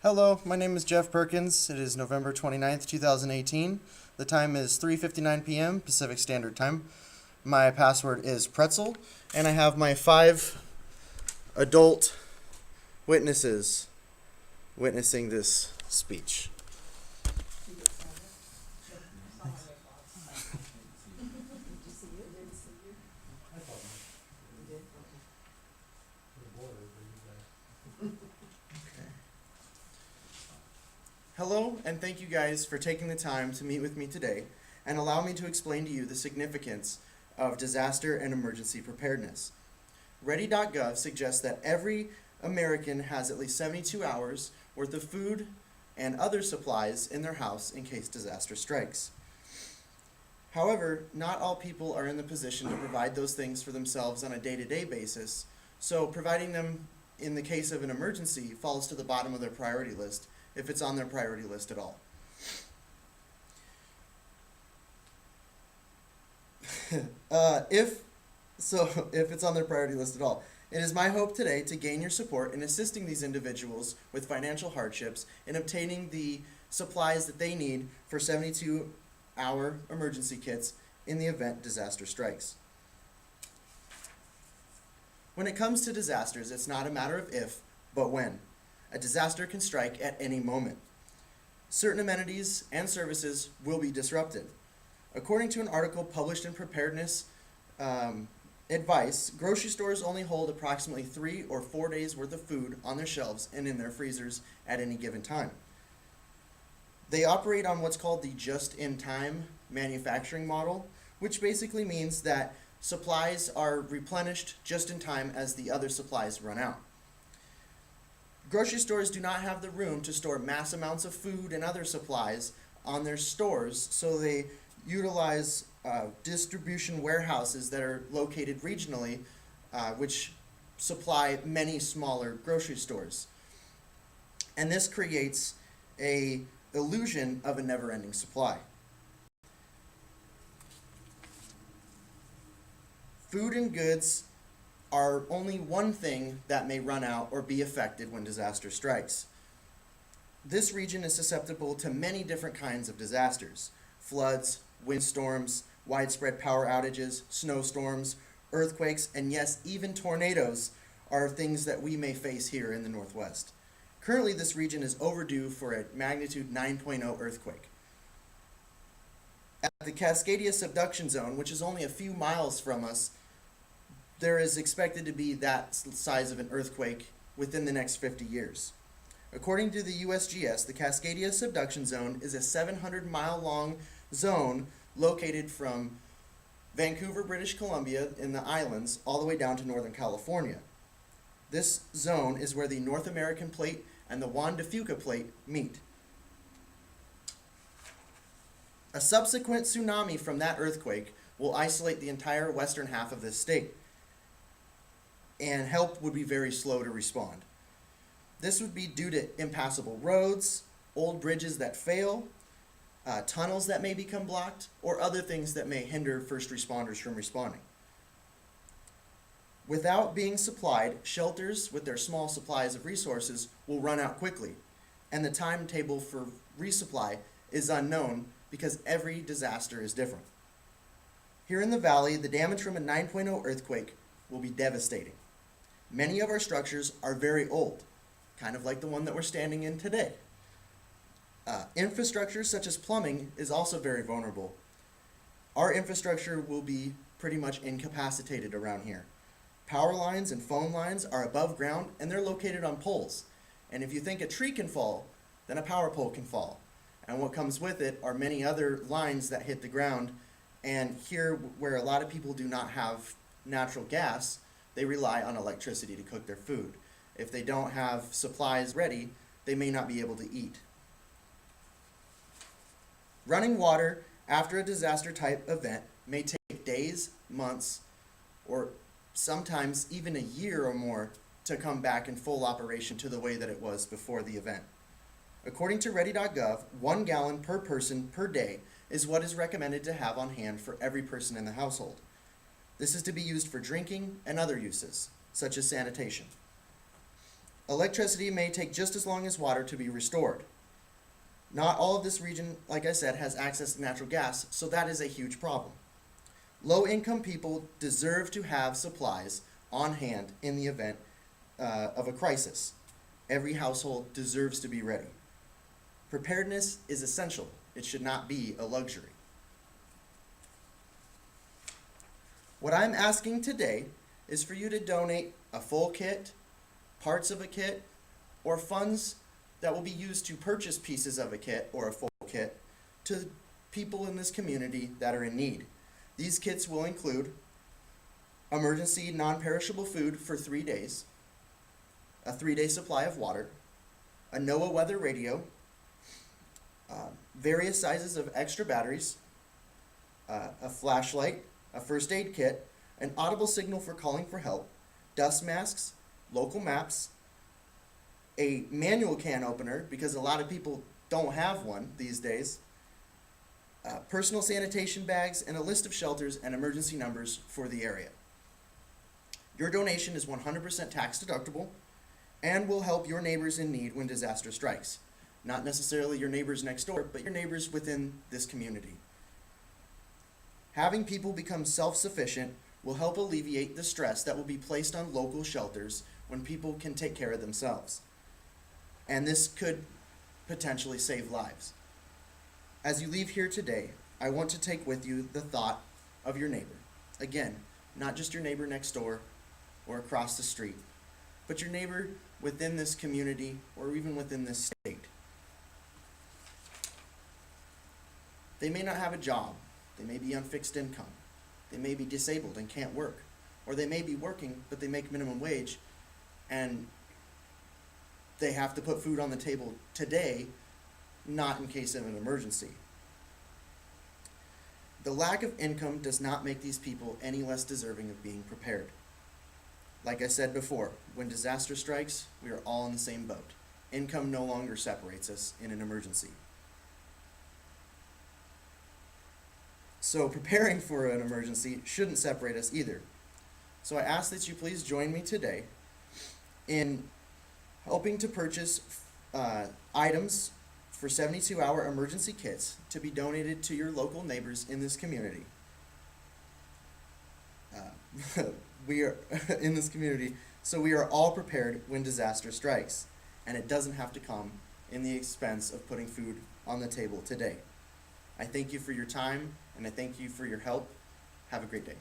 Hello, my name is Jeff Perkins. It is November 29th, 2018. The time is 3:59 p.m. Pacific Standard Time. My password is pretzel, and I have my 5 adult witnesses witnessing this speech. Hello, and thank you guys for taking the time to meet with me today and allow me to explain to you the significance of disaster and emergency preparedness. Ready.gov suggests that every American has at least 72 hours worth of food and other supplies in their house in case disaster strikes. However, not all people are in the position to provide those things for themselves on a day-to-day basis, so providing them in the case of an emergency falls to the bottom of their priority list, if it's on their priority list at all. If it's on their priority list at all. It is my hope today to gain your support in assisting these individuals with financial hardships in obtaining the supplies that they need for 72-hour emergency kits in the event disaster strikes. When it comes to disasters, it's not a matter of if, but when. A disaster can strike at any moment. Certain amenities and services will be disrupted. According to an article published in Preparedness Advice, grocery stores only hold approximately 3 or 4 days worth of food on their shelves and in their freezers at any given time. They operate on what's called the just-in-time manufacturing model, which basically means that supplies are replenished just in time as the other supplies run out. Grocery stores do not have the room to store mass amounts of food and other supplies on their stores, so they utilize distribution warehouses that are located regionally, which supply many smaller grocery stores. And this creates an illusion of a never-ending supply. Food and goods are only one thing that may run out or be affected when disaster strikes. This region is susceptible to many different kinds of disasters: floods, windstorms, widespread power outages, snowstorms, earthquakes, and yes, even tornadoes are things that we may face here in the Northwest. Currently, this region is overdue for a magnitude 9.0 earthquake. At the Cascadia subduction zone, which is only a few miles from us, there is expected to be that size of an earthquake within the next 50 years. According to the USGS, the Cascadia subduction zone is a 700-mile-long zone located from Vancouver, British Columbia in the islands all the way down to Northern California. This zone is where the North American plate and the Juan de Fuca plate meet. A subsequent tsunami from that earthquake will isolate the entire western half of this state, and help would be very slow to respond. This would be due to impassable roads, old bridges that fail, tunnels that may become blocked, or other things that may hinder first responders from responding. Without being supplied, shelters with their small supplies of resources will run out quickly, and the timetable for resupply is unknown because every disaster is different. Here in the valley, the damage from a 9.0 earthquake will be devastating. Many of our structures are very old, kind of like the one that we're standing in today. Infrastructure such as plumbing is also very vulnerable. Our infrastructure will be pretty much incapacitated around here. Power lines and phone lines are above ground and they're located on poles. And if you think a tree can fall, then a power pole can fall. And what comes with it are many other lines that hit the ground. And here, where a lot of people do not have natural gas, they rely on electricity to cook their food. If they don't have supplies ready, they may not be able to eat. Running water after a disaster type event may take days, months, or sometimes even a year or more to come back in full operation to the way that it was before the event. According to Ready.gov, 1 gallon per person per day is what is recommended to have on hand for every person in the household. This is to be used for drinking and other uses, such as sanitation. Electricity may take just as long as water to be restored. Not all of this region, like I said, has access to natural gas, so that is a huge problem. Low-income people deserve to have supplies on hand in the event of a crisis. Every household deserves to be ready. Preparedness is essential. It should not be a luxury. What I'm asking today is for you to donate a full kit, parts of a kit, or funds that will be used to purchase pieces of a kit or a full kit to people in this community that are in need. These kits will include emergency non-perishable food for 3 days, a 3-day supply of water, a NOAA weather radio, various sizes of extra batteries, a flashlight, a first aid kit, an audible signal for calling for help, dust masks, local maps, a manual can opener, because a lot of people don't have one these days, personal sanitation bags, and a list of shelters and emergency numbers for the area. Your donation is 100% tax deductible and will help your neighbors in need when disaster strikes. Not necessarily your neighbors next door, but your neighbors within this community. Having people become self-sufficient will help alleviate the stress that will be placed on local shelters when people can take care of themselves. And this could potentially save lives. As you leave here today, I want to take with you the thought of your neighbor. Again, not just your neighbor next door or across the street, but your neighbor within this community or even within this state. They may not have a job. They may be on fixed income. They may be disabled and can't work. Or they may be working, but they make minimum wage, and they have to put food on the table today, not in case of an emergency. The lack of income does not make these people any less deserving of being prepared. Like I said before, when disaster strikes, we are all in the same boat. Income no longer separates us in an emergency. So preparing for an emergency shouldn't separate us either. So I ask that you please join me today in helping to purchase items for 72-hour emergency kits to be donated to your local neighbors in this community. We are in this community, so we are all prepared when disaster strikes, and it doesn't have to come in the expense of putting food on the table today. I thank you for your time, and I thank you for your help. Have a great day.